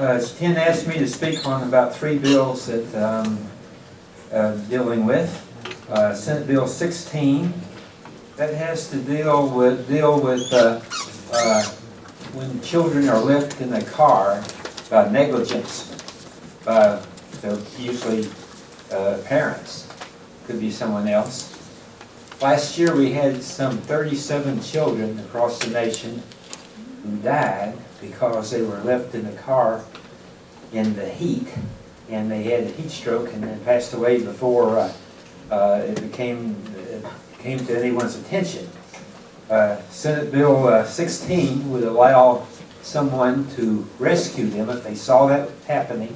Ken asked me to speak on about 3 bills that dealing with. Senate Bill 16, that has to deal with when children are left in a car by negligence by usually parents, could be someone else. Last year we had some 37 children across the nation who died because they were left in the car in the heat, and they had a heat stroke and then passed away before it came to anyone's attention. Senate Bill 16 would allow someone to rescue them if they saw that happening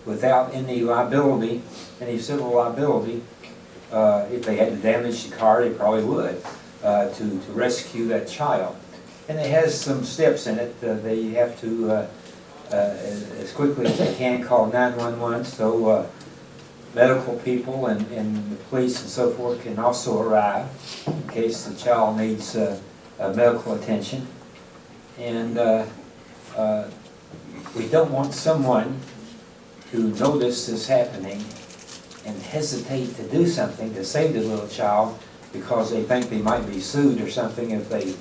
without any liability, any civil liability. If they had to damage the car, they probably would, to rescue that child. And it has some steps in it. They have to, as quickly as they can, call 911, so medical people and the police and so forth can also arrive in case the child needs medical attention. And we don't want someone to notice this happening and hesitate to do something to save the little child because they think they might be sued or something if they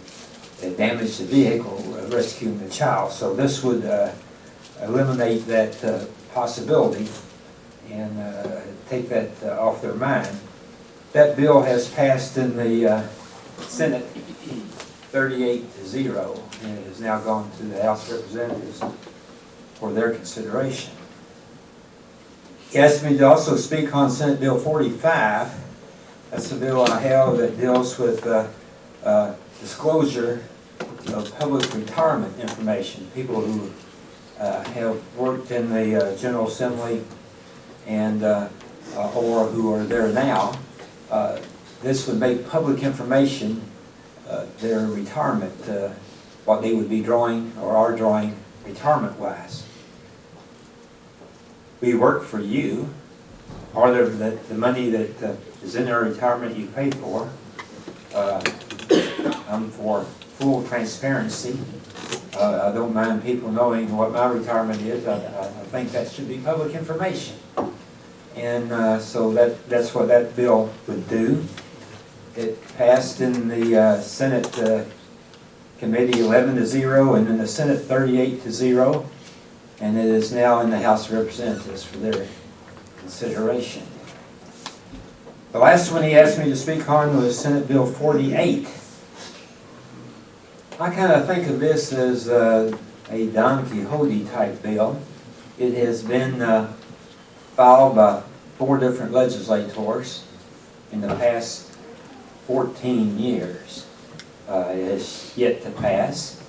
damage the vehicle rescuing the child. So this would eliminate that possibility and take that off their mind. That bill has passed in the Senate 38-0 and it has now gone to the House of Representatives for their consideration. He asked me to also speak on Senate Bill 45. That's the bill I have that deals with disclosure of public retirement information. People who have worked in the General Assembly and or who are there now. This would make public information their retirement, what they would be drawing or are drawing retirement-wise. We work for you. Part of the money that is in their retirement you pay for. I'm for full transparency. I don't mind people knowing what my retirement is. I think that should be public information. And so that's what that bill would do. It passed in the Senate Committee 11-0 and in the Senate 38-0. And it is now in the House of Representatives for their consideration. The last one he asked me to speak on was Senate Bill 48. I kind of think of this as a Don Quixote type bill. It has been filed by 4 different legislators in the past 14 years. It has yet to pass.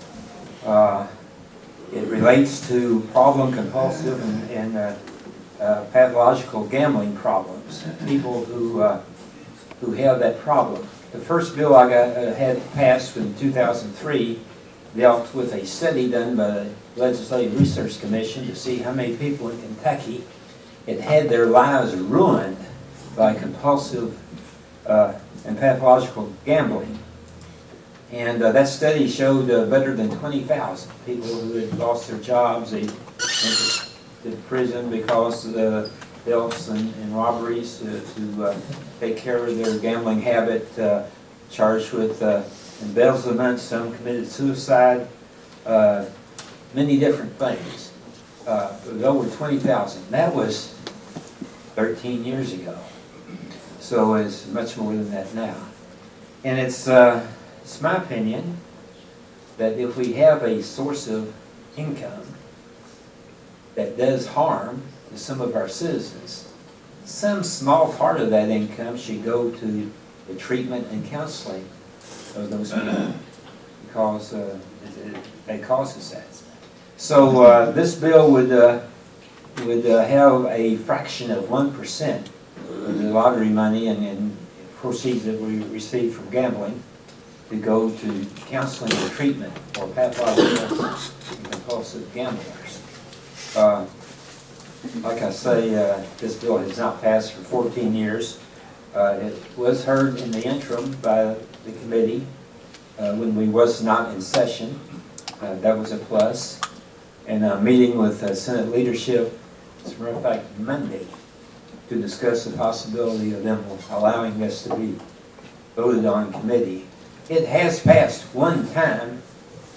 It relates to problem, compulsive, and pathological gambling problems. People who have that problem. The first bill I had passed in 2003 dealt with a study done by the Legislative Research Commission to see how many people in Kentucky had had their lives ruined by compulsive and pathological gambling. And that study showed better than 20,000 people who had lost their jobs. They went to prison because of the thefts and robberies to take care of their gambling habit, charged with embezzlement. Some committed suicide, many different things. It was over 20,000. That was 13 years ago. So it's much more than that now. And it's my opinion that if we have a source of income that does harm to some of our citizens, some small part of that income should go to the treatment and counseling of those people because it causes that. So this bill would have a fraction of 1% of the lottery money and proceeds that we receive from gambling to go to counseling and treatment for pathological and compulsive gamblers. Like I say, this bill has not passed for 14 years. It was heard in the interim by the committee when we was not in session. That was a plus. And I'm meeting with Senate leadership, as a matter of fact, Monday, to discuss the possibility of them allowing this to be voted on in committee. It has passed one time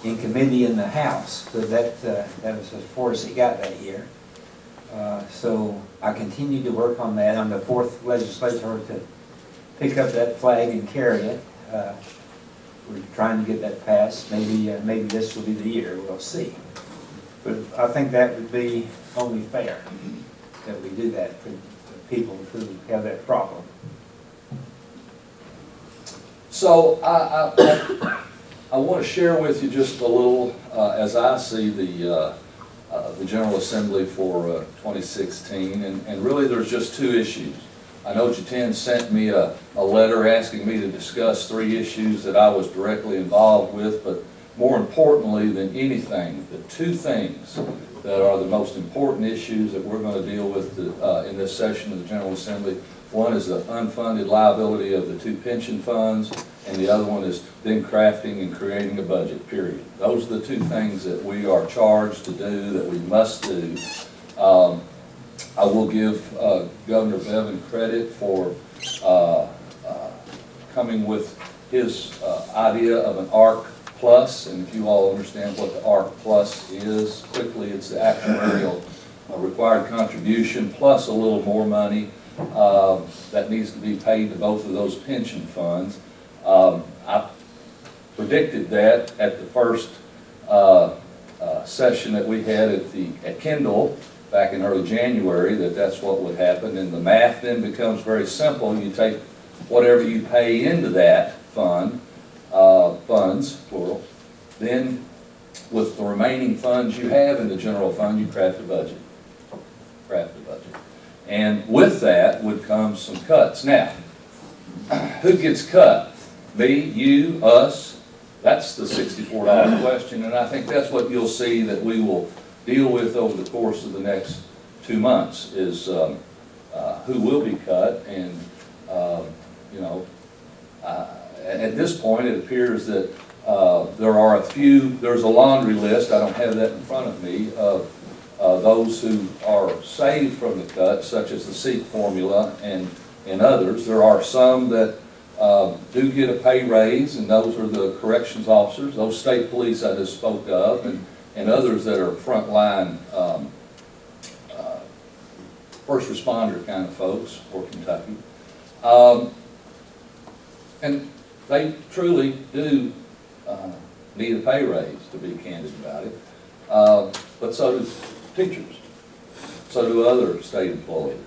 in committee in the House, so that was as far as it got that year. So I continue to work on that. I'm the fourth legislator to pick up that flag and carry it. We're trying to get that passed. Maybe this will be the year. We'll see. But I think that would be only fair that we do that for the people who have that problem. So I want to share with you just a little as I see the General Assembly for 2016, and really there's just two issues. I know Jatan sent me a letter asking me to discuss 3 issues that I was directly involved with, but more importantly than anything, the 2 things that are the most important issues that we're going to deal with in this session of the General Assembly. One is the unfunded liability of the 2 pension funds, and the other one is then crafting and creating a budget, period. Those are the 2 things that we are charged to do, that we must do. I will give Governor Bowen credit for coming with his idea of an ARC Plus, and if you all understand what the ARC Plus is, quickly it's the actuarial required contribution plus a little more money that needs to be paid to both of those pension funds. I predicted that at the first session that we had at Kendall back in early January, that's what would happen, and the math then becomes very simple. You take whatever you pay into that fund, funds, plural, then with the remaining funds you have in the general fund, you craft a budget. And with that would come some cuts. Now, who gets cut? Me, you, us? That's the $64 question, and I think that's what you'll see that we will deal with over the course of the next 2 months is who will be cut, and you know, at this point it appears that there's a laundry list, I don't have that in front of me, of those who are saved from the cuts, such as the SEEK formula and others. There are some that do get a pay raise, and those are the corrections officers, those state police I just spoke of, and others that are frontline first responder kind of folks for Kentucky. And they truly do need a pay raise, to be candid about it. But so do teachers. So do other state employees.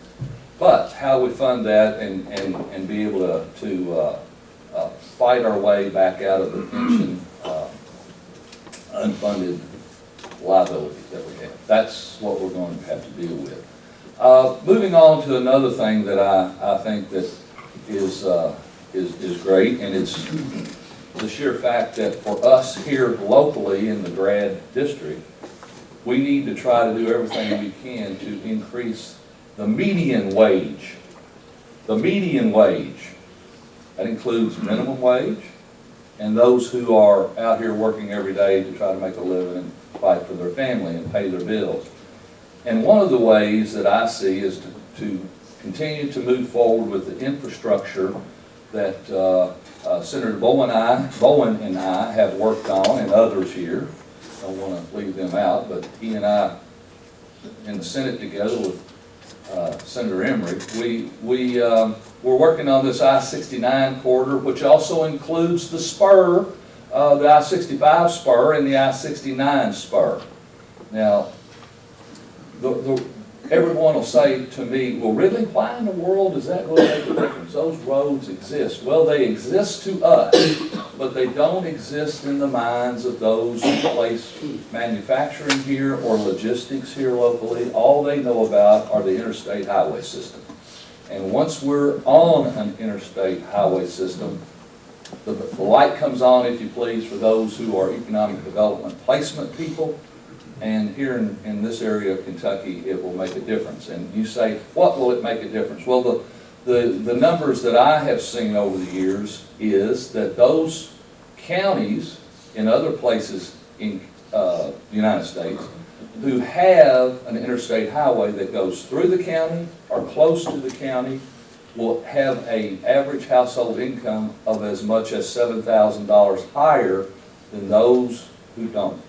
But how we fund that and be able to fight our way back out of the pension unfunded liabilities that we have. That's what we're going to have to deal with. Moving on to another thing that I think that is great, and it's the sheer fact that for us here locally in the GRADD district, we need to try to do everything we can to increase the median wage. The median wage. That includes minimum wage and those who are out here working every day to try to make a living and fight for their family and pay their bills. And one of the ways that I see is to continue to move forward with the infrastructure that Senator Bowen and I have worked on, and others here. I don't want to leave them out, but he and I in the Senate together with Senator Embry, we're working on this I-69 corridor, which also includes the spur, the I-65 spur and the I-69 spur. Now, everyone will say to me, well, Ridley, why in the world does that really make a difference? Those roads exist. Well, they exist to us, but they don't exist in the minds of those who place manufacturing here or logistics here locally. All they know about are the interstate highway system. And once we're on an interstate highway system, the light comes on, if you please, for those who are economic development placement people. And here in this area of Kentucky, it will make a difference. And you say, what will it make a difference? Well, the numbers that I have seen over the years is that those counties in other places in the United States who have an interstate highway that goes through the county or close to the county will have an average household income of as much as $7,000 higher than those who don't.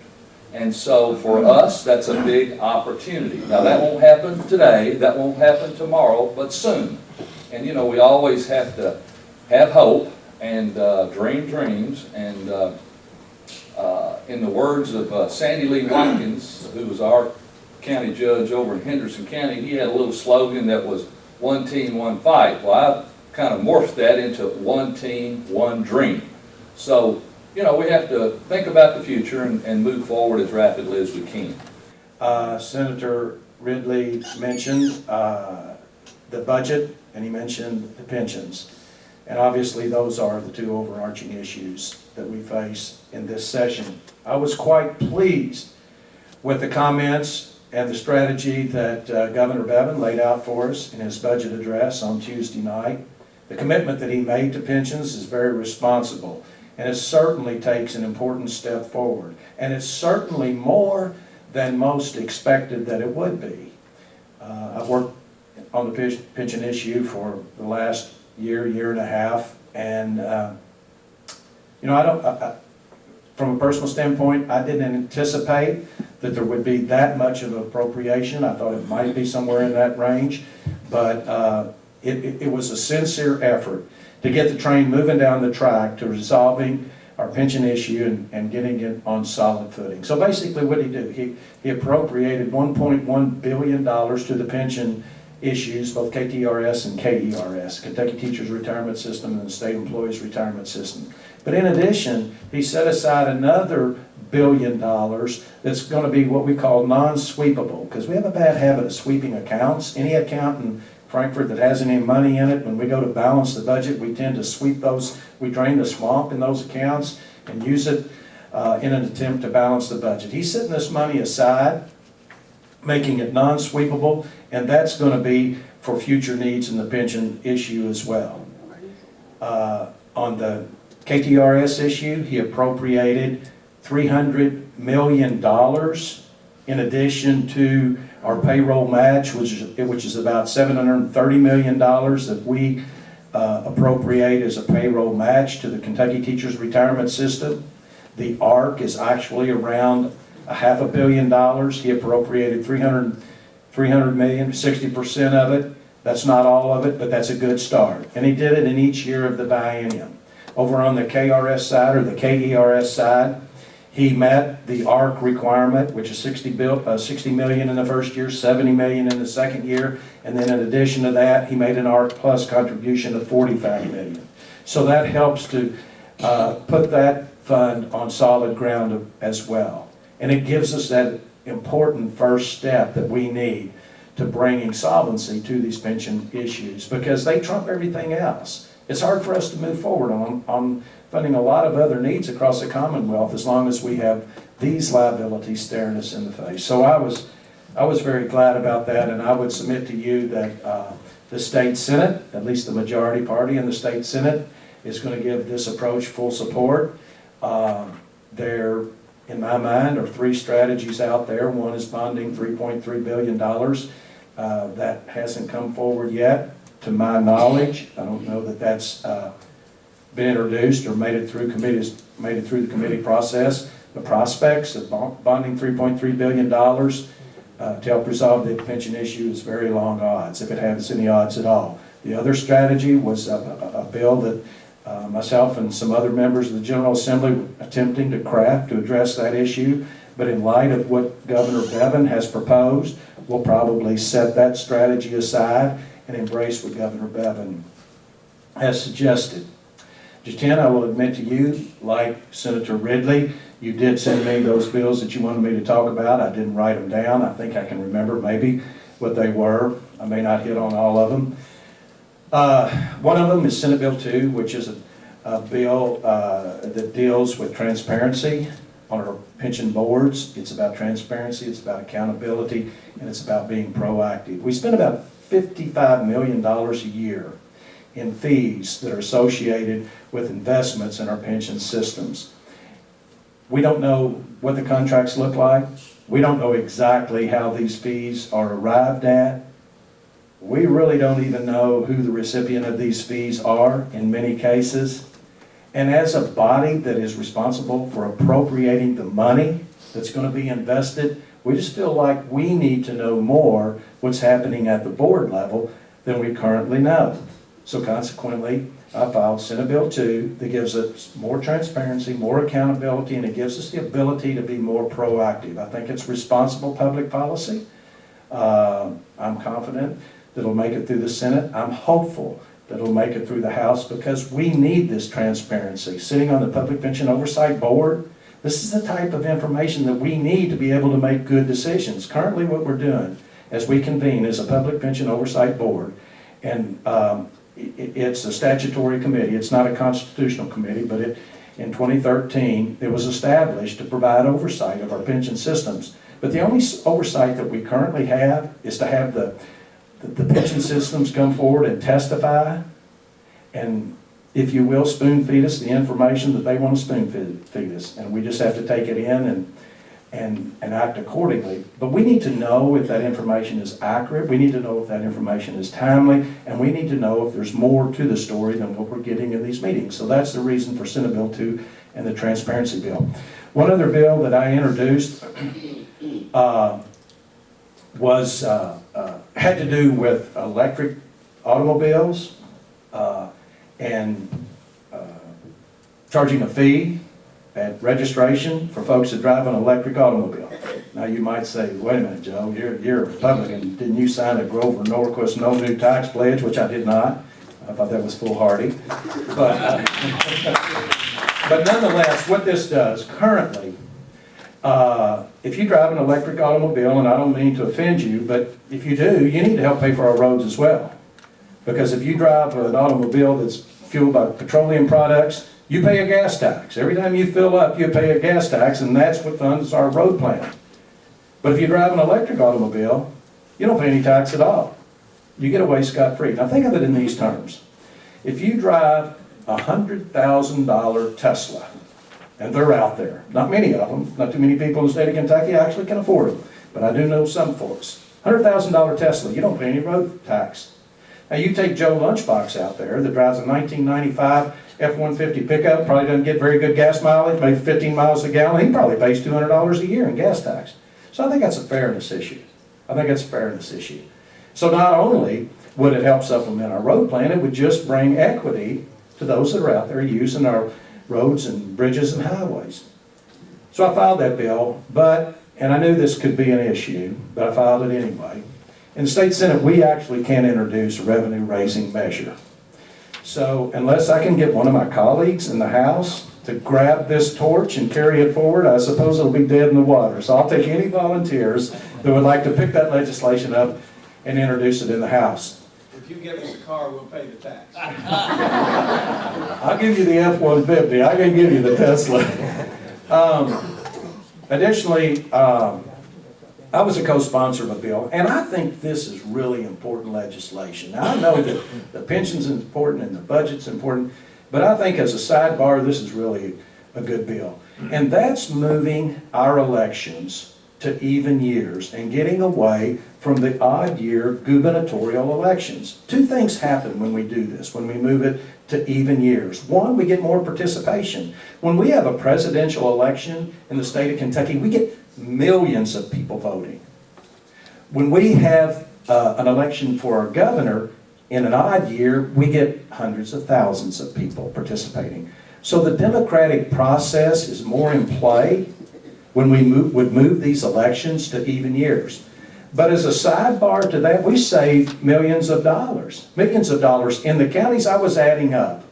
And so for us, that's a big opportunity. Now that won't happen today, that won't happen tomorrow, but soon. And you know, we always have to have hope and dream dreams. And in the words of Sandy Lee Watkins, who was our county judge over in Henderson County, he had a little slogan that was "One team, one fight." Well, I've kind of morphed that into "One team, one dream." So, you know, we have to think about the future and move forward as rapidly as we can. Senator Ridley mentioned the budget, and he mentioned the pensions. And obviously those are the two overarching issues that we face in this session. I was quite pleased with the comments and the strategy that Governor Bowen laid out for us in his budget address on Tuesday night. The commitment that he made to pensions is very responsible, and it certainly takes an important step forward. And it's certainly more than most expected that it would be. I've worked on the pension issue for the last year and a half, and you know, from a personal standpoint, I didn't anticipate that there would be that much of appropriation. I thought it might be somewhere in that range, but it was a sincere effort to get the train moving down the track to resolving our pension issue and getting it on solid footing. So basically what did he do? He appropriated $1.1 billion to the pension issues, both KTRS and KERS, Kentucky Teachers Retirement System and the State Employees Retirement System. But in addition, he set aside another $1 billion that's going to be what we call non-sweepable, because we have a bad habit of sweeping accounts. Any account in Frankfurt that has any money in it, when we go to balance the budget, we tend to sweep those, we drain the swamp in those accounts and use it in an attempt to balance the budget. He's setting this money aside, making it non-sweepable, and that's going to be for future needs in the pension issue as well. On the KTRS issue, he appropriated $300 million in addition to our payroll match, which is about $730 million that we appropriate as a payroll match to the Kentucky Teachers Retirement System. The ARC is actually around $500 million. He appropriated $300 million, 60% of it. That's not all of it, but that's a good start. And he did it in each year of the biennium. Over on the KRS side, or the KERS side, he met the ARC requirement, which is $60 million in the first year, $70 million in the second year, and then in addition to that, he made an ARC Plus contribution of $45 million. So that helps to put that fund on solid ground as well. And it gives us that important first step that we need to bringing solvency to these pension issues, because they trump everything else. It's hard for us to move forward on funding a lot of other needs across the Commonwealth as long as we have these liabilities staring us in the face. So I was very glad about that, and I would submit to you that the state Senate, at least the majority party in the state Senate, is going to give this approach full support. There, in my mind, are three strategies out there. One is bonding $3.3 billion. That hasn't come forward yet, to my knowledge. I don't know that that's been introduced or made it through the committee process. The prospects of bonding $3.3 billion to help resolve the pension issue is very long odds, if it has any odds at all. The other strategy was a bill that myself and some other members of the General Assembly were attempting to craft to address that issue, but in light of what Governor Bowen has proposed, we'll probably set that strategy aside and embrace what Governor Bowen has suggested. Jen, I will admit to you, like Senator Ridley, you did send me those bills that you wanted me to talk about. I didn't write them down. I think I can remember maybe what they were. I may not hit on all of them. One of them is Senate Bill 2, which is a bill that deals with transparency on our pension boards. It's about transparency, it's about accountability, and it's about being proactive. We spend about $55 million a year in fees that are associated with investments in our pension systems. We don't know what the contracts look like. We don't know exactly how these fees are arrived at. We really don't even know who the recipient of these fees are in many cases. And as a body that is responsible for appropriating the money that's going to be invested, we just feel like we need to know more what's happening at the board level than we currently know. So consequently, I filed Senate Bill 2 that gives us more transparency, more accountability, and it gives us the ability to be more proactive. I think it's responsible public policy. I'm confident that it'll make it through the Senate. I'm hopeful that it'll make it through the House because we need this transparency. Sitting on the Public Pension Oversight Board, this is the type of information that we need to be able to make good decisions. Currently what we're doing as we convene is a Public Pension Oversight Board, and it's a statutory committee. It's not a constitutional committee, but in 2013 it was established to provide oversight of our pension systems. But the only oversight that we currently have is to have the pension systems come forward and testify, and, if you will, spoon feed us the information that they want to spoon feed us, and we just have to take it in and act accordingly. But we need to know if that information is accurate, we need to know if that information is timely, and we need to know if there's more to the story than what we're getting in these meetings. So that's the reason for Senate Bill 2 and the Transparency Bill. One other bill that I introduced had to do with electric automobiles and charging a fee at registration for folks that drive an electric automobile. Now you might say, wait a minute, Joe, you're a Republican. Didn't you sign a Grover Norquist no new tax pledge, which I did not. I thought that was foolhardy. But, but nonetheless, what this does currently, if you drive an electric automobile, and I don't mean to offend you, but if you do, you need to help pay for our roads as well. Because if you drive an automobile that's fueled by petroleum products, you pay a gas tax. Every time you fill up, you pay a gas tax, and that's what funds our road plan. But if you drive an electric automobile, you don't pay any tax at all. You get away scot-free. Now think of it in these terms. If you drive a $100,000 Tesla, and they're out there, not many of them, not too many people in the state of Kentucky actually can afford them, but I do know some folks. $100,000 Tesla, you don't pay any road tax. Now you take Joe Lunchbox out there that drives a 1995 F-150 pickup, probably doesn't get very good gas mileage, maybe 15 miles a gallon, he probably pays $200 a year in gas tax. So I think that's a fairness issue. I think that's a fairness issue. So not only would it help supplement our road plan, it would just bring equity to those that are out there using our roads and bridges and highways. So I filed that bill, and I knew this could be an issue, but I filed it anyway. In the state Senate, we actually can't introduce a revenue-raising measure. So unless I can get one of my colleagues in the House to grab this torch and carry it forward, I suppose it'll be dead in the water. So I'll take any volunteers that would like to pick that legislation up and introduce it in the House. If you give us a car, we'll pay the tax. I'll give you the F-150. I can give you the Tesla. Additionally, I was a co-sponsor of a bill, and I think this is really important legislation. Now, I know that the pension's important and the budget's important, but I think as a sidebar, this is really a good bill. And that's moving our elections to even years and getting away from the odd year gubernatorial elections. Two things happen when we do this, when we move it to even years. One, we get more participation. When we have a presidential election in the state of Kentucky, we get millions of people voting. When we have an election for our governor in an odd year, we get hundreds of thousands of people participating. So the democratic process is more in play when we would move these elections to even years. But as a sidebar to that, we save millions of dollars. Millions of dollars in the counties. I was adding up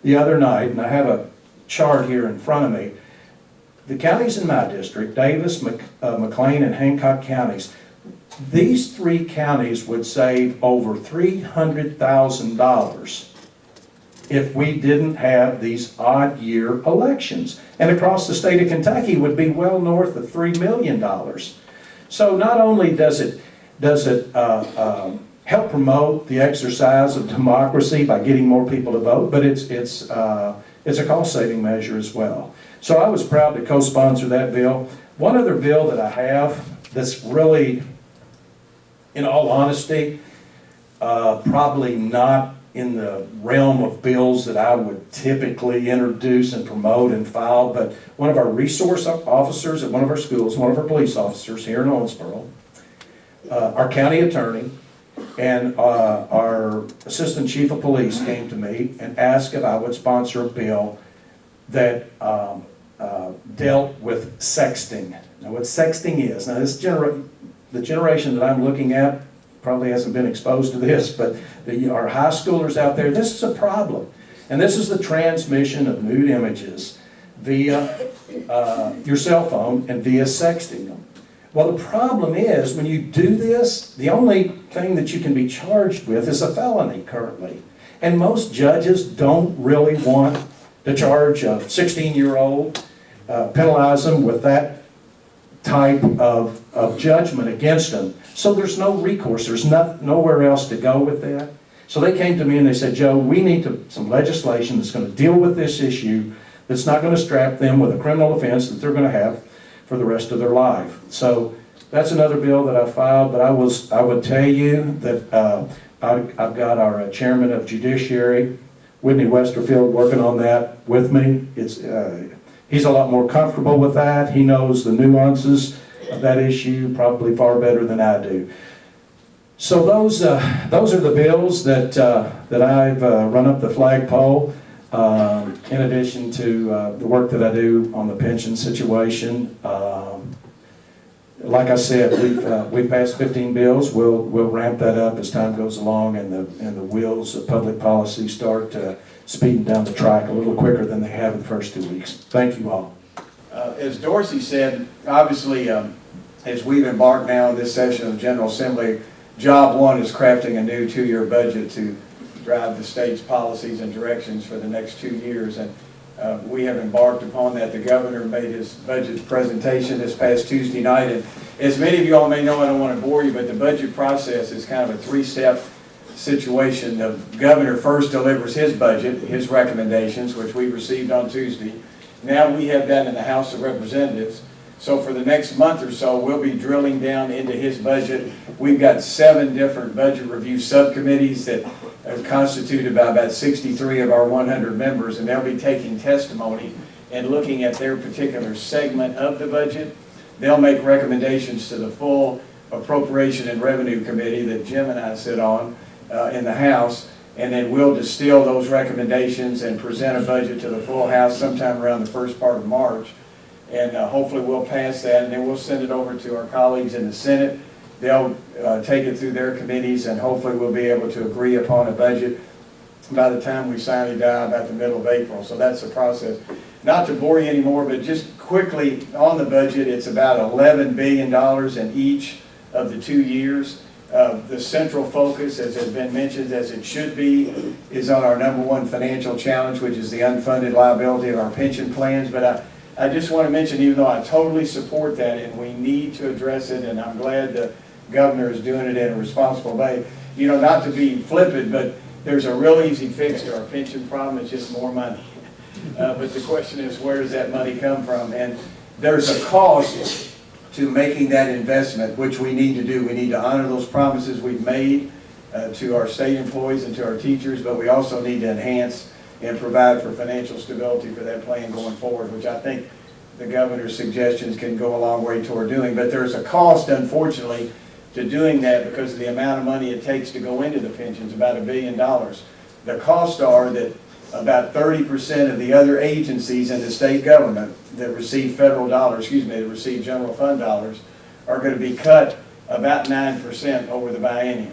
the other night, and I have a chart here in front of me. The counties in my district, Davis, McLean, and Hancock counties, these three counties would save over $300,000 if we didn't have these odd year elections. And across the state of Kentucky would be well north of $3 million. So not only does it help promote the exercise of democracy by getting more people to vote, but it's a cost-saving measure as well. So I was proud to co-sponsor that bill. One other bill that I have that's really, in all honesty, probably not in the realm of bills that I would typically introduce and promote and file, but one of our resource officers at one of our schools, one of our police officers here in Owensboro, our county attorney, and our assistant chief of police came to me and asked if I would sponsor a bill that dealt with sexting. Now what sexting is, now this the generation that I'm looking at probably hasn't been exposed to this, but our high schoolers out there, this is a problem. And this is the transmission of nude images via your cell phone and via sexting them. Well, the problem is when you do this, the only thing that you can be charged with is a felony currently. And most judges don't really want to charge a 16-year-old, penalize them with that type of judgment against them. So there's no recourse, there's nowhere else to go with that. So they came to me and they said, Joe, we need some legislation that's going to deal with this issue, that's not going to strap them with a criminal offense that they're going to have for the rest of their life. So that's another bill that I filed, but I would tell you that I've got our chairman of judiciary, Whitney Westerfield, working on that with me. He's a lot more comfortable with that. He knows the nuances of that issue probably far better than I do. So those are the bills that I've run up the flagpole. In addition to the work that I do on the pension situation. Like I said, we've passed 15 bills. We'll ramp that up as time goes along and the wheels of public policy start speeding down the track a little quicker than they have in the first 2 weeks. Thank you all. As Dorsey said, obviously, as we've embarked now on this session of the General Assembly, job one is crafting a new 2-year budget to drive the state's policies and directions for the next 2 years. And we have embarked upon that. The governor made his budget presentation this past Tuesday night. And as many of you all may know, I don't want to bore you, but the budget process is kind of a 3-step situation. The governor first delivers his budget, his recommendations, which we received on Tuesday. Now we have that in the House of Representatives. So for the next month or so, we'll be drilling down into his budget. We've got 7 different budget review subcommittees that are constituted by about 63 of our 100 members, and they'll be taking testimony and looking at their particular segment of the budget. They'll make recommendations to the full Appropriation and Revenue Committee that Jim and I sit on in the House, and then we'll distill those recommendations and present a budget to the full House sometime around the first part of March. And hopefully we'll pass that, and then we'll send it over to our colleagues in the Senate. They'll take it through their committees, and hopefully we'll be able to agree upon a budget by the time we finally die about the middle of April. So that's the process. Not to bore you anymore, but just quickly on the budget, it's about $11 billion in each of the 2 years. The central focus, as has been mentioned, as it should be, is on our #1 financial challenge, which is the unfunded liability of our pension plans. But I just want to mention, even though I totally support that and we need to address it, and I'm glad the governor is doing it in a responsible way, you know, not to be flippant, but there's a real easy fix to our pension problem. It's just more money. But the question is, where does that money come from? And there's a cost to making that investment, which we need to do. We need to honor those promises we've made to our state employees and to our teachers, but we also need to enhance and provide for financial stability for that plan going forward, which I think the governor's suggestions can go a long way toward doing. But there's a cost, unfortunately, to doing that because of the amount of money it takes to go into the pensions, about $1 billion. The costs are that about 30% of the other agencies in the state government that receive federal dollars, that receive general fund dollars, are going to be cut about 9% over the biennium.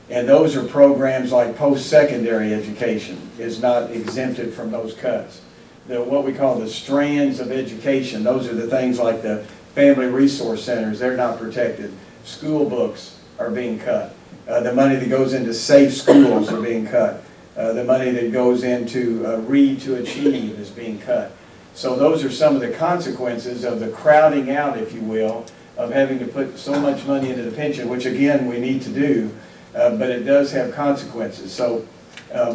And those are programs like post-secondary education is not exempted from those cuts. What we call the strands of education, those are the things like the family resource centers, they're not protected. School books are being cut. The money that goes into safe schools are being cut. The money that goes into Read to Achieve is being cut. So those are some of the consequences of the crowding out, if you will, of having to put so much money into the pension, which again we need to do. But it does have consequences. So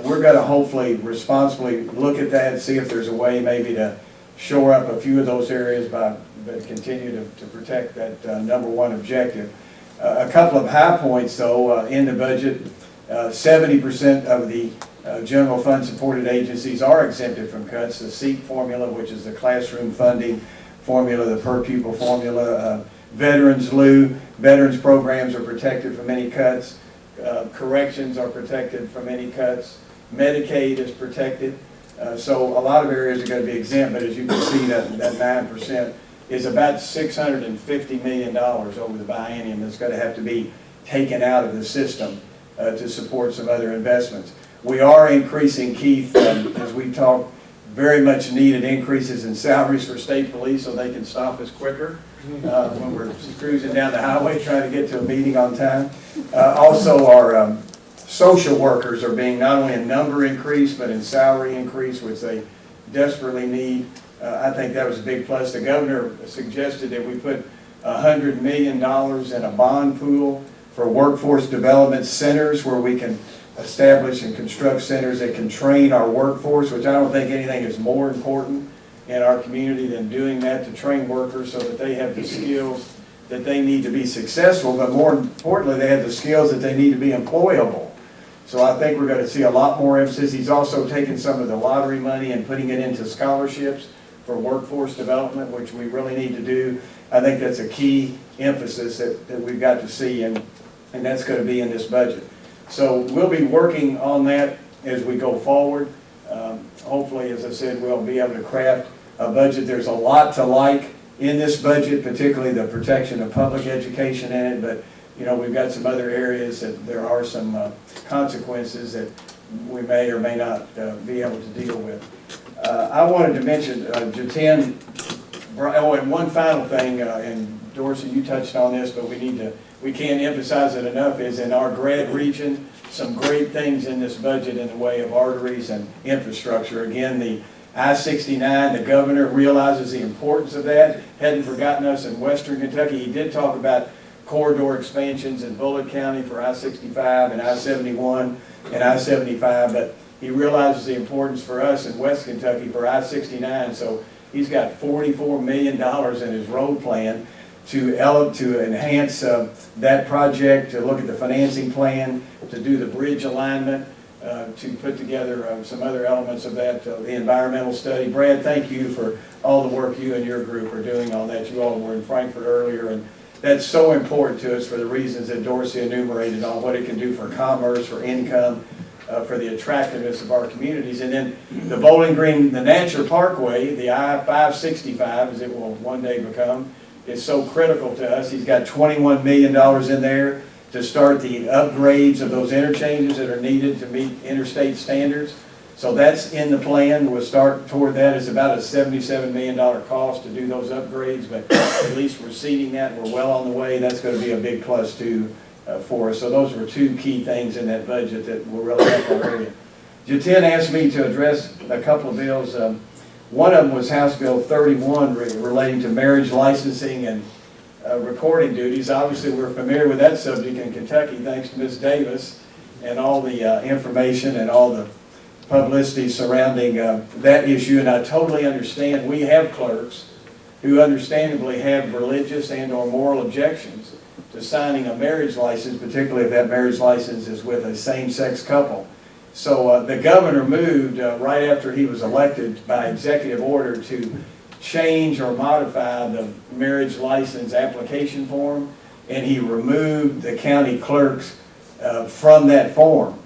we're going to hopefully responsibly look at that and see if there's a way maybe to shore up a few of those areas but continue to protect that number one objective. A couple of high points though in the budget. 70% of the general fund supported agencies are exempted from cuts. The SEAT formula, which is the classroom funding formula, the per pupil formula, veterans lieu, veterans programs are protected from any cuts. Corrections are protected from any cuts. Medicaid is protected. So a lot of areas are going to be exempt, but as you can see, that 9% is about $650 million over the biennium that's going to have to be taken out of the system to support some other investments. We are increasing, Keith, as we talked, very much needed increases in salaries for state police so they can stop us quicker when we're cruising down the highway trying to get to a meeting on time. Also, our social workers are being not only in number increase, but in salary increase, which they desperately need. I think that was a big plus. The governor suggested that we put $100 million in a bond pool for workforce development centers where we can establish and construct centers that can train our workforce, which I don't think anything is more important in our community than doing that, to train workers so that they have the skills that they need to be successful, but more importantly, they have the skills that they need to be employable. So I think we're going to see a lot more emphasis. He's also taken some of the lottery money and putting it into scholarships for workforce development, which we really need to do. I think that's a key emphasis that we've got to see, and that's going to be in this budget. So we'll be working on that as we go forward. Hopefully, as I said, we'll be able to craft a budget. There's a lot to like in this budget, particularly the protection of public education in it, but you know, we've got some other areas that there are some consequences that we may or may not be able to deal with. I wanted to mention Jatan, and one final thing, and Dorsey, you touched on this, but we can't emphasize it enough, is in our GRADD region, some great things in this budget in the way of arteries and infrastructure. Again, the I-69, the governor realizes the importance of that. Hadn't forgotten us in western Kentucky. He did talk about corridor expansions in Bullitt County for I-65 and I-71 and I-75, but he realizes the importance for us in West Kentucky for I-69, so he's got $44 million in his road plan to enhance that project, to look at the financing plan, to do the bridge alignment, to put together some other elements of that, the environmental study. Brad, thank you for all the work you and your group are doing on that. You all were in Frankfurt earlier, and that's so important to us for the reasons that Dorsey enumerated on what it can do for commerce, for income, for the attractiveness of our communities. And then the Bowling Green, the Natcher Parkway, the I-565, as it will one day become, is so critical to us. He's got $21 million in there to start the upgrades of those interchanges that are needed to meet interstate standards. So that's in the plan. We'll start toward that. It's about a $77 million cost to do those upgrades, but at least we're seeding that. We're well on the way. That's going to be a big plus too for us. So those were two key things in that budget that will really help our area. Jatan asked me to address a couple of bills. One of them was House Bill 31 relating to marriage licensing and recording duties. Obviously, we're familiar with that subject in Kentucky, thanks to Ms. Davis and all the information and all the publicity surrounding that issue. And I totally understand. We have clerks who understandably have religious and or moral objections to signing a marriage license, particularly if that marriage license is with a same-sex couple. So the governor moved right after he was elected by executive order to change or modify the marriage license application form, and he removed the county clerks from that form.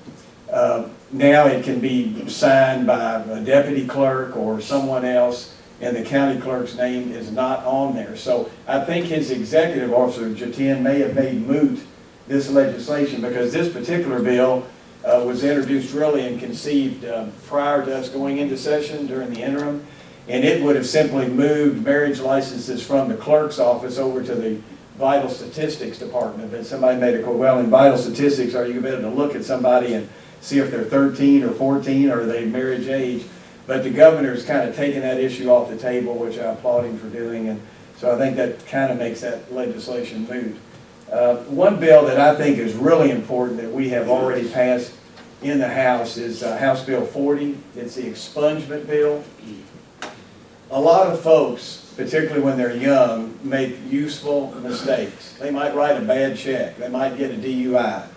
Now it can be signed by a deputy clerk or someone else, and the county clerk's name is not on there. So I think his executive officer, Jatan, may have made moot this legislation, because this particular bill was introduced really and conceived prior to us going into session during the interim, and it would have simply moved marriage licenses from the clerk's office over to the vital statistics department. But somebody made a quote, well, in vital statistics, are you able to look at somebody and see if they're 13 or 14 or are they marriage age? But the governor's kind of taken that issue off the table, which I applaud him for doing, and so I think that kind of makes that legislation moot. One bill that I think is really important that we have already passed in the House is House Bill 40. It's the expungement bill. a lot of folks, particularly when they're young, make useful mistakes. They might write a bad check, they might get a DUI,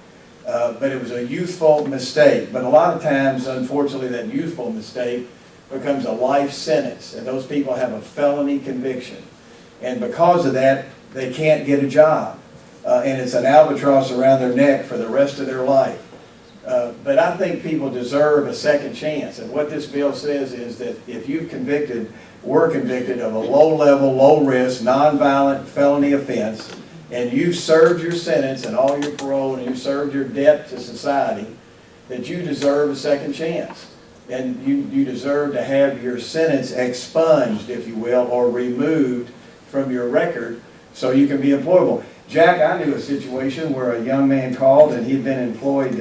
but it was a youthful mistake. But a lot of times, unfortunately, that youthful mistake becomes a life sentence, and those people have a felony conviction. And because of that, they can't get a job. And it's an albatross around their neck for the rest of their life. But I think people deserve a second chance. And what this bill says is that if you've were convicted of a low-level, low-risk, nonviolent felony offense, and you've served your sentence and all your parole and you've served your debt to society, that you deserve a second chance. And you deserve to have your sentence expunged, if you will, or removed from your record so you can be employable. Jack, I knew a situation where a young man called and he'd been employed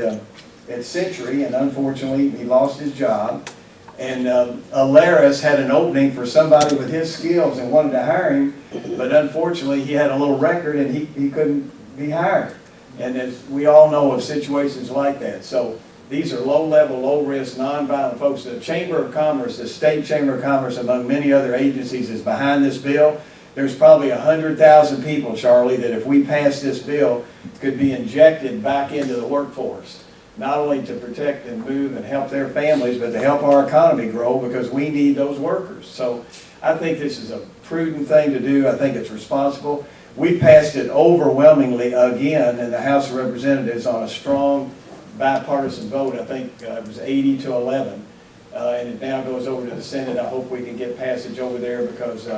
at Century, and unfortunately he lost his job. And Alaris had an opening for somebody with his skills and wanted to hire him, but unfortunately he had a little record and he couldn't be hired. And as we all know of situations like that. So these are low-level, low-risk, nonviolent folks. The Chamber of Commerce, the State Chamber of Commerce, among many other agencies, is behind this bill. There's probably 100,000 people, Charlie, that if we pass this bill, could be injected back into the workforce. Not only to protect and move and help their families, but to help our economy grow, because we need those workers. So I think this is a prudent thing to do. I think it's responsible. We passed it overwhelmingly again in the House of Representatives on a strong bipartisan vote. I think it was 80 to 11. And it now goes over to the Senate. I hope we can get passage over there, because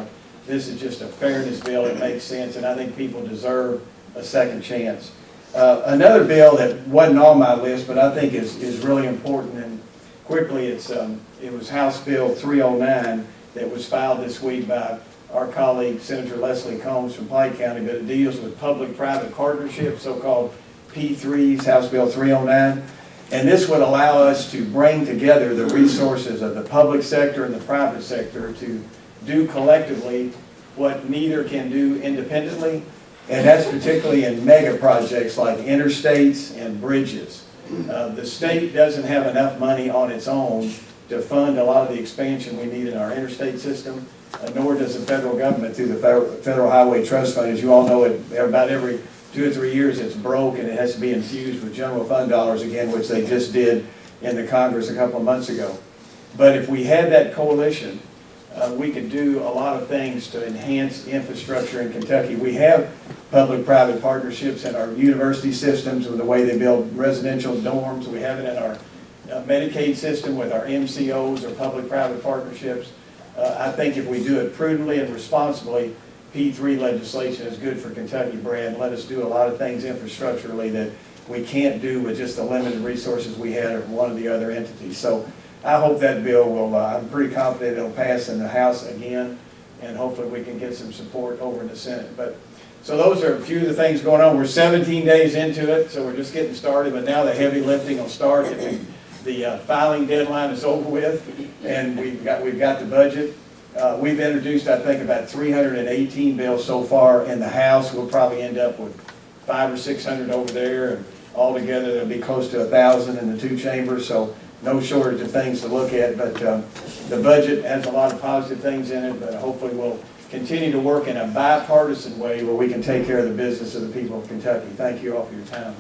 this is just a fairness bill. It makes sense, and I think people deserve a second chance. Another bill that wasn't on my list, but I think is really important, and quickly, it was House Bill 309 that was filed this week by our colleague Senator Leslie Combs from Pike County, but it deals with public-private partnerships, so-called P3s, House Bill 309. And this would allow us to bring together the resources of the public sector and the private sector to do collectively what neither can do independently. And that's particularly in mega projects like interstates and bridges. The state doesn't have enough money on its own to fund a lot of the expansion we need in our interstate system, nor does the federal government through the Federal Highway Trust Fund. As you all know, about every 2 or 3 years it's broke, and it has to be infused with general fund dollars again, which they just did in the Congress a couple of months ago. But if we had that coalition, we could do a lot of things to enhance infrastructure in Kentucky. We have public-private partnerships in our university systems with the way they build residential dorms. We have it in our Medicaid system with our MCOs or public-private partnerships. I think if we do it prudently and responsibly, P3 legislation is good for Kentucky, Brad. Let us do a lot of things infrastructurally that we can't do with just the limited resources we had or one of the other entities. So I hope that bill will, I'm pretty confident it'll pass in the House again, and hopefully we can get some support over in the Senate. But so those are a few of the things going on. We're 17 days into it, so we're just getting started, but now the heavy lifting will start. The filing deadline is over with, and we've got the budget. We've introduced, I think, about 318 bills so far in the House. We'll probably end up with 500 or 600 over there, and altogether there'll be close to 1,000 in the two chambers, so no shortage of things to look at. But the budget has a lot of positive things in it, but hopefully we'll continue to work in a bipartisan way where we can take care of the business of the people of Kentucky. Thank you all for your time.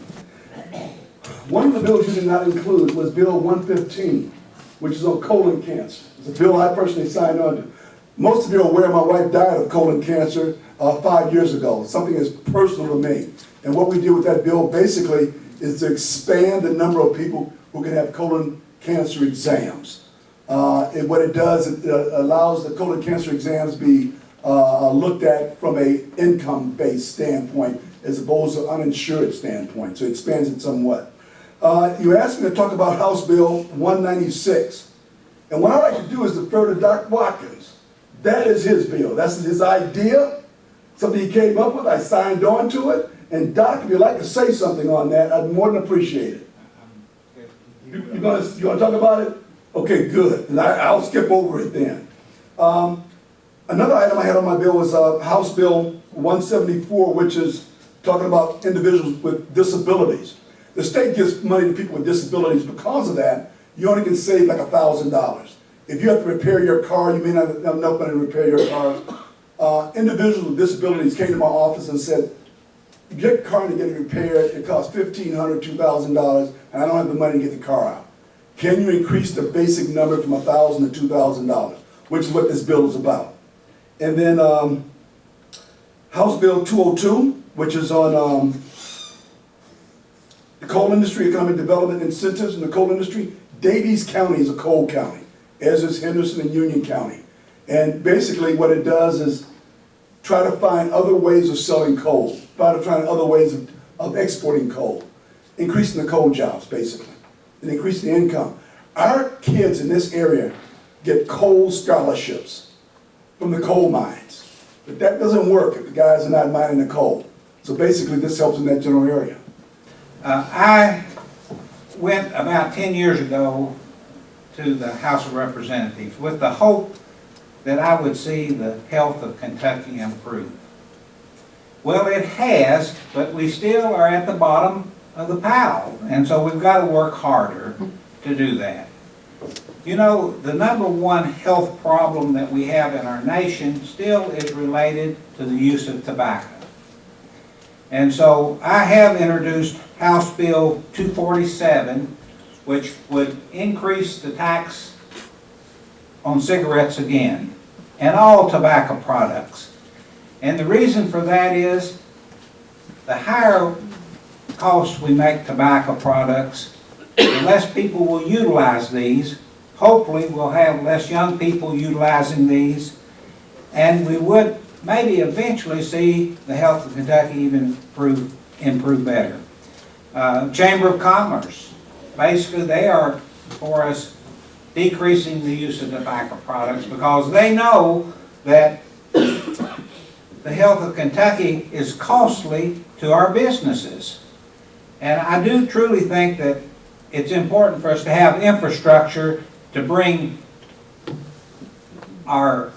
One of the bills you did not include was Bill 115, which is on colon cancer. It's a bill I personally signed on to. Most of you are aware my wife died of colon cancer 5 years ago. Something that's personal to me. And what we did with that bill basically is to expand the number of people who can have colon cancer exams. And what it does, it allows the colon cancer exams to be looked at from a income-based standpoint as opposed to uninsured standpoint. So it expands it somewhat. You asked me to talk about House Bill 196. And what I like to do is defer to Dr. Watkins. That is his bill. That's his idea, something he came up with. I signed on to it. And Doc, if you'd like to say something on that, I'd more than appreciate it. You want to talk about it? Okay, good. And I'll skip over it then. Another item I had on my bill was House Bill 174, which is talking about individuals with disabilities. The state gives money to people with disabilities. Because of that, you only can save like $1,000. If you have to repair your car, you may not have enough money to repair your cars. Individuals with disabilities came to my office and said, you get a car to get it repaired, it costs $1,500, $2,000, and I don't have the money to get the car out. Can you increase the basic number from $1,000 to $2,000, which is what this bill is about? And then House Bill 202, which is on the coal industry, economic development incentives in the coal industry. Davies County is a coal county, as is Henderson and Union County. And basically what it does is try to find other ways of selling coal, try to find other ways of exporting coal, increasing the coal jobs, basically, and increasing the income. Our kids in this area get coal scholarships from the coal mines, but that doesn't work if the guys are not mining the coal. So basically this helps in that general area. I went about 10 years ago to the House of Representatives with the hope that I would see the health of Kentucky improve. Well, it has, but we still are at the bottom of the pile, and so we've got to work harder to do that. You know, the number one health problem that we have in our nation still is related to the use of tobacco. And so I have introduced House Bill 247, which would increase the tax on cigarettes again, and all tobacco products. And the reason for that is the higher cost we make tobacco products, the less people will utilize these. Hopefully we'll have less young people utilizing these, and we would maybe eventually see the health of Kentucky even improve better. Chamber of Commerce, basically they are for us decreasing the use of tobacco products because they know that the health of Kentucky is costly to our businesses. And I do truly think that it's important for us to have infrastructure to bring our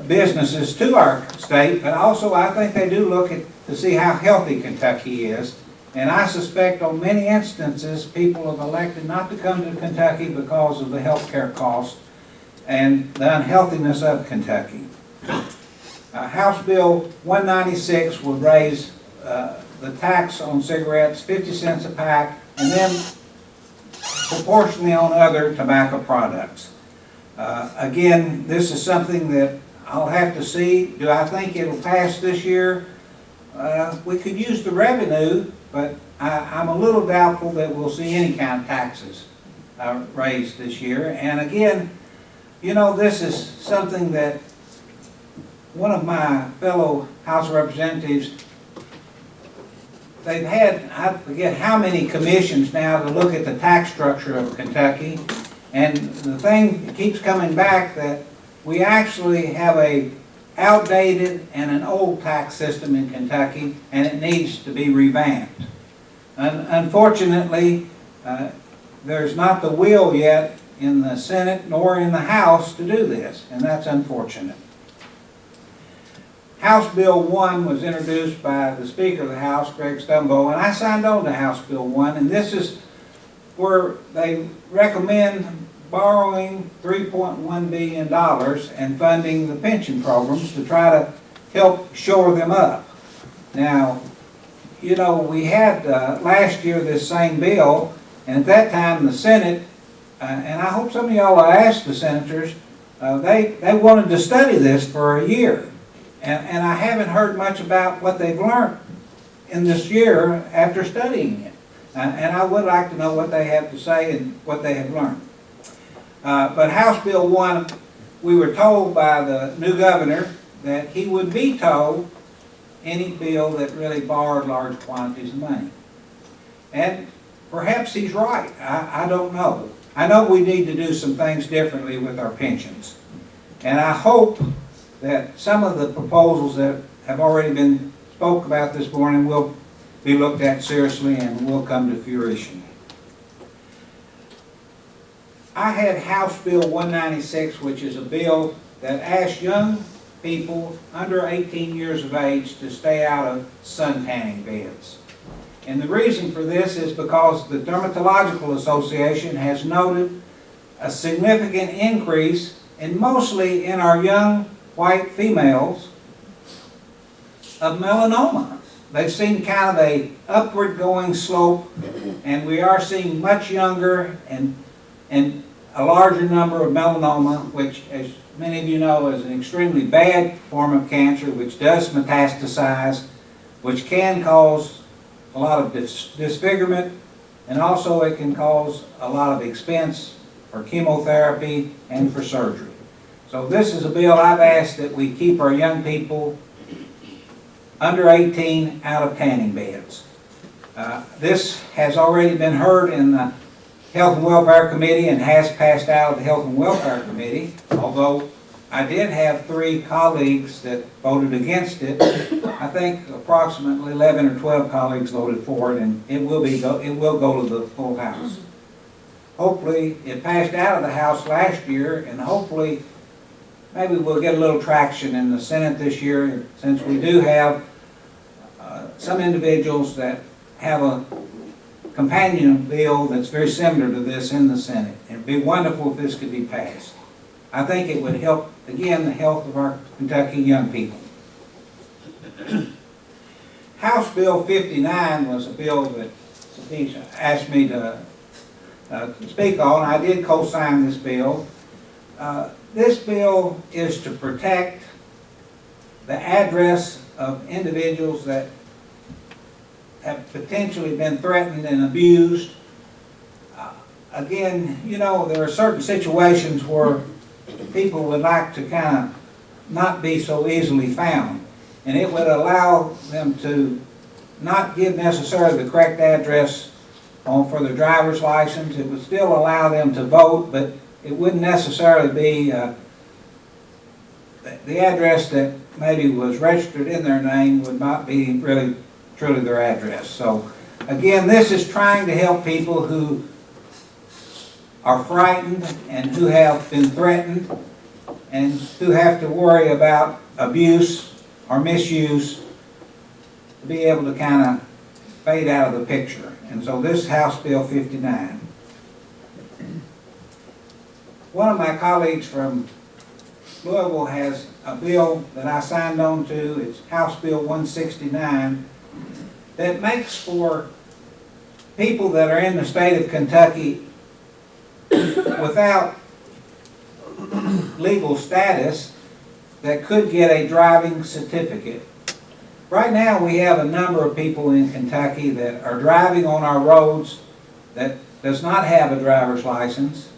businesses to our state, but also I think they do look to see how healthy Kentucky is. And I suspect on many instances people have elected not to come to Kentucky because of the health care costs and the unhealthiness of Kentucky. House Bill 196 would raise the tax on cigarettes 50 cents a pack and then proportionally on other tobacco products. Again, this is something that I'll have to see. Do I think it'll pass this year? We could use the revenue, but I'm a little doubtful that we'll see any kind of taxes raised this year. And again, you know, this is something that one of my fellow House of Representatives, they've had, I forget how many commissions now to look at the tax structure of Kentucky. And the thing that keeps coming back that we actually have a outdated and an old tax system in Kentucky, and it needs to be revamped. Unfortunately, there's not the will yet in the Senate nor in the House to do this, and that's unfortunate. House Bill 1 was introduced by the Speaker of the House, Greg Stumbo, and I signed on to House Bill 1, and this is where they recommend borrowing $3.1 billion and funding the pension programs to try to help shore them up. Now, you know, we had last year this same bill, and at that time the Senate, and I hope some of y'all will ask the senators, they wanted to study this for a year. And I haven't heard much about what they've learned in this year after studying it. And I would like to know what they have to say and what they have learned. But House Bill 1, we were told by the new governor that he would veto any bill that really borrowed large quantities of money. And perhaps he's right. I don't know. I know we need to do some things differently with our pensions. And I hope that some of the proposals that have already been spoke about this morning will be looked at seriously and will come to fruition. I had House Bill 196, which is a bill that asks young people under 18 years of age to stay out of sun tanning beds. And the reason for this is because the Dermatological Association has noted a significant increase and mostly in our young white females, of melanoma. They've seen kind of a upward going slope, and we are seeing much younger and a larger number of melanoma, which, as many of you know, is an extremely bad form of cancer, which does metastasize, which can cause a lot of disfigurement, and also it can cause a lot of expense for chemotherapy and for surgery. So this is a bill I've asked that we keep our young people under 18 out of tanning beds. This has already been heard in the Health and Welfare Committee and has passed out of the Health and Welfare Committee, although I did have 3 colleagues that voted against it. I think approximately 11 or 12 colleagues voted for it, and it will go to the full House. Hopefully, it passed out of the House last year, and hopefully maybe we'll get a little traction in the Senate this year, since we do have some individuals that have a companion bill that's very similar to this in the Senate. It'd be wonderful if this could be passed. I think it would help, again, the health of our Kentucky young people. House Bill 59 was a bill that Satish asked me to speak on. I did co-sign this bill. This bill is to protect the address of individuals that have potentially been threatened and abused. Again, you know, there are certain situations where people would like to kind of not be so easily found, and it would allow them to not give necessarily the correct address for their driver's license. It would still allow them to vote, but it wouldn't necessarily be the address that maybe was registered in their name would not be really truly their address. So again, this is trying to help people who are frightened and who have been threatened and who have to worry about abuse or misuse to be able to kind of fade out of the picture. And so this is House Bill 59. One of my colleagues from Louisville has a bill that I signed on to. It's House Bill 169 that makes for people that are in the state of Kentucky without legal status that could get a driving certificate. Right now we have a number of people in Kentucky that are driving on our roads that does not have a driver's license.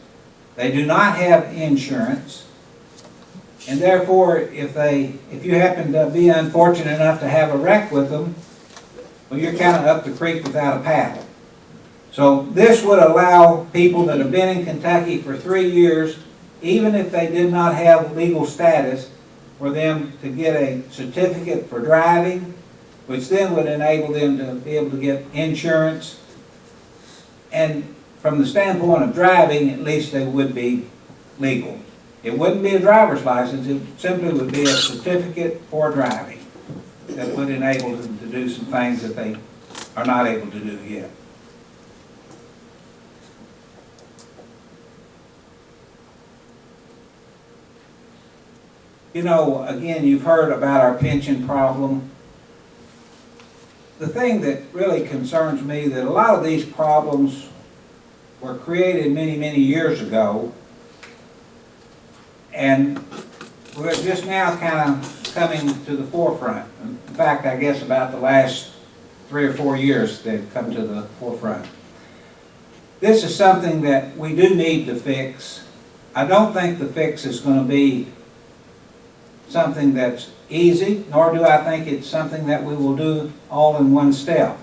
They do not have insurance, and therefore if you happen to be unfortunate enough to have a wreck with them, well, you're kind of up the creek without a paddle. So this would allow people that have been in Kentucky for 3 years, even if they did not have legal status, for them to get a certificate for driving, which then would enable them to be able to get insurance. And from the standpoint of driving, at least they would be legal. It wouldn't be a driver's license, it simply would be a certificate for driving that would enable them to do some things that they are not able to do yet. You know, again, you've heard about our pension problem. The thing that really concerns me, that a lot of these problems were created many, many years ago, and we're just now kind of coming to the forefront. In fact, I guess about the last 3 or 4 years they've come to the forefront. This is something that we do need to fix. I don't think the fix is going to be something that's easy, nor do I think it's something that we will do all in one step.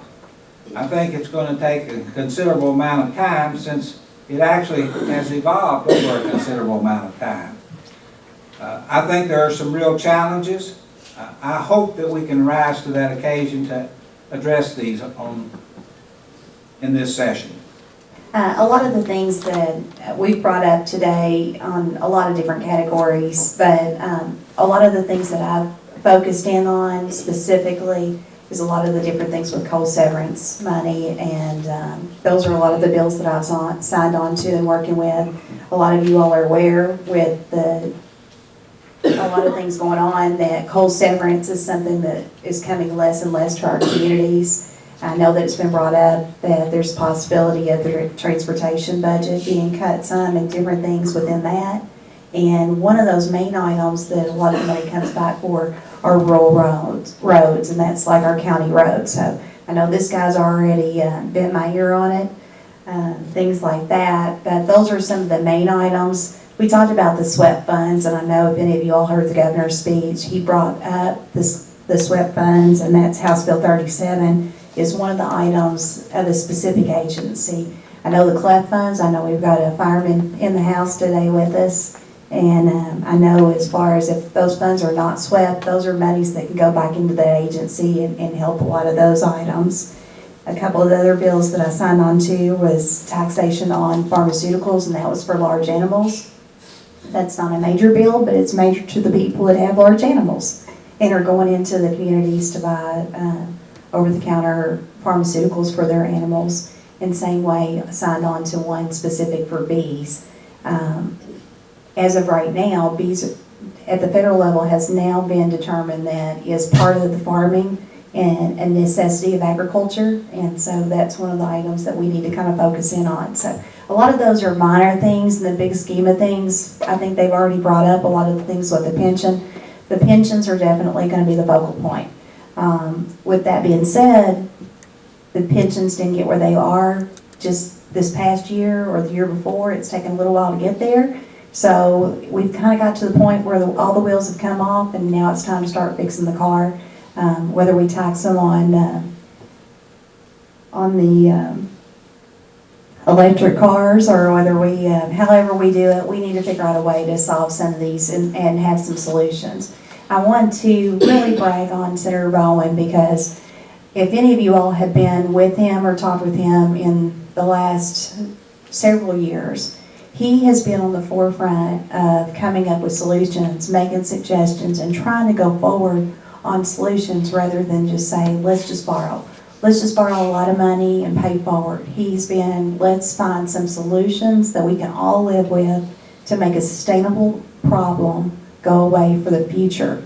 I think it's going to take a considerable amount of time, since it actually has evolved over a considerable amount of time. I think there are some real challenges. I hope that we can rise to that occasion to address these in this session. A lot of the things that we've brought up today on a lot of different categories, but a lot of the things that I've focused in on specifically is a lot of the different things with coal severance money, and those are a lot of the bills that I've signed on to and working with. a lot of you all are aware with a lot of things going on, that coal severance is something that is coming less and less to our communities. I know that it's been brought up that there's a possibility of the transportation budget being cut some and different things within that. And one of those main items that a lot of the money comes back for are rural roads, and that's like our county roads. So I know this guy's already bent my ear on it, things like that. But those are some of the main items. We talked about the SWEP funds, and I know if any of you all heard the governor's speech, he brought up the SWEP funds, and that's House Bill 37 is one of the items of a specific agency. I know the CLEF funds, I know we've got a fireman in the house today with us, and I know as far as if those funds are not swept, those are monies that can go back into that agency and help a lot of those items. A couple of the other bills that I signed on to was taxation on pharmaceuticals, and that was for large animals. That's not a major bill, but it's major to the people that have large animals and are going into the communities to buy over-the-counter pharmaceuticals for their animals. In same way, signed on to one specific for bees. As of right now, bees at the federal level has now been determined that is part of the farming and a necessity of agriculture, and so that's one of the items that we need to kind of focus in on. So a lot of those are minor things in the big scheme of things. I think they've already brought up a lot of the things with the pension. The pensions are definitely going to be the focal point. With that being said, the pensions didn't get where they are just this past year or the year before. It's taken a little while to get there. So we've kind of got to the point where all the wheels have come off, and now it's time to start fixing the car. Whether we tax them on the electric cars, or whether we, however we do it, we need to figure out a way to solve some of these and have some solutions. I want to really brag on Senator Bowen, because if any of you all have been with him or talked with him in the last several years, he has been on the forefront of coming up with solutions, making suggestions, and trying to go forward on solutions rather than just say, let's just borrow. Let's just borrow a lot of money and pay forward. He's been, let's find some solutions that we can all live with to make a sustainable problem go away for the future.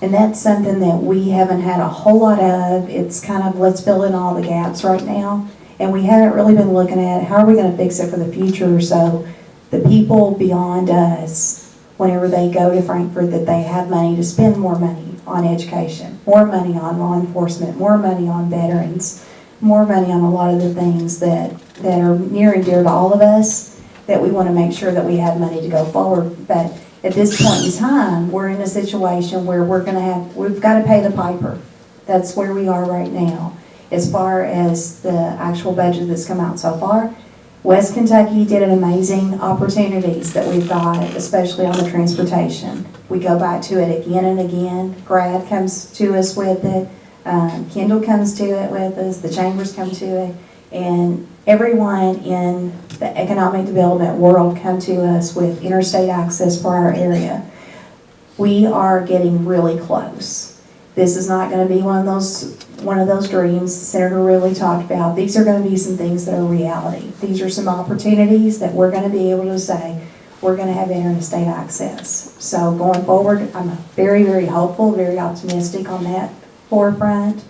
And that's something that we haven't had a whole lot of. It's kind of, let's fill in all the gaps right now. And we haven't really been looking at how are we going to fix it for the future, so the people beyond us, whenever they go to Frankfurt, that they have money to spend more money on education, more money on law enforcement, more money on veterans, more money on a lot of the things that are near and dear to all of us, that we want to make sure that we have money to go forward. But at this point in time, we're in a situation where we've got to pay the piper. That's where we are right now. As far as the actual budget that's come out so far, West Kentucky did an amazing opportunities that we've got, especially on the transportation. We go back to it again and again. GRADD comes to us with it. Kendall comes to it with us. The chambers come to it. And everyone in the economic development world come to us with interstate access for our area. We are getting really close. This is not going to be one of those dreams Senator Ridley talked about. These are going to be some things that are reality. These are some opportunities that we're going to be able to say we're going to have interstate access. So going forward, I'm very, very hopeful, very optimistic on that forefront.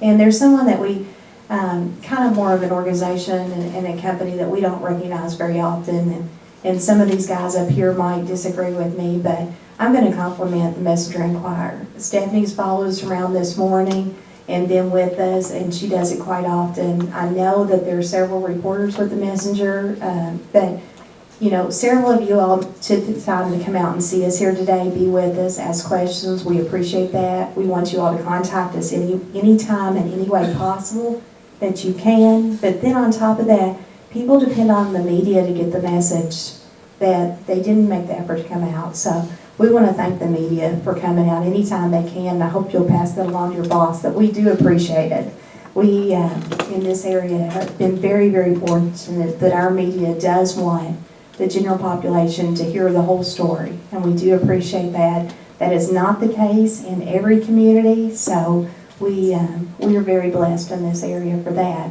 And there's someone that we kind of more of an organization and a company that we don't recognize very often. And some of these guys up here might disagree with me, but I'm going to compliment the Messenger Inquirer. Stephanie's followed us around this morning and been with us, and she does it quite often. I know that there are several reporters with the Messenger, but you know, several of you all took the time to come out and see us here today, be with us, ask questions. We appreciate that. We want you all to contact us any time and any way possible that you can. But then on top of that, people depend on the media to get the message that they didn't make the effort to come out. So we want to thank the media for coming out anytime they can. I hope you'll pass that along to your boss, that we do appreciate it. We, in this area, have been very, very fortunate that our media does want the general population to hear the whole story, and we do appreciate that. That is not the case in every community, so we are very blessed in this area for that.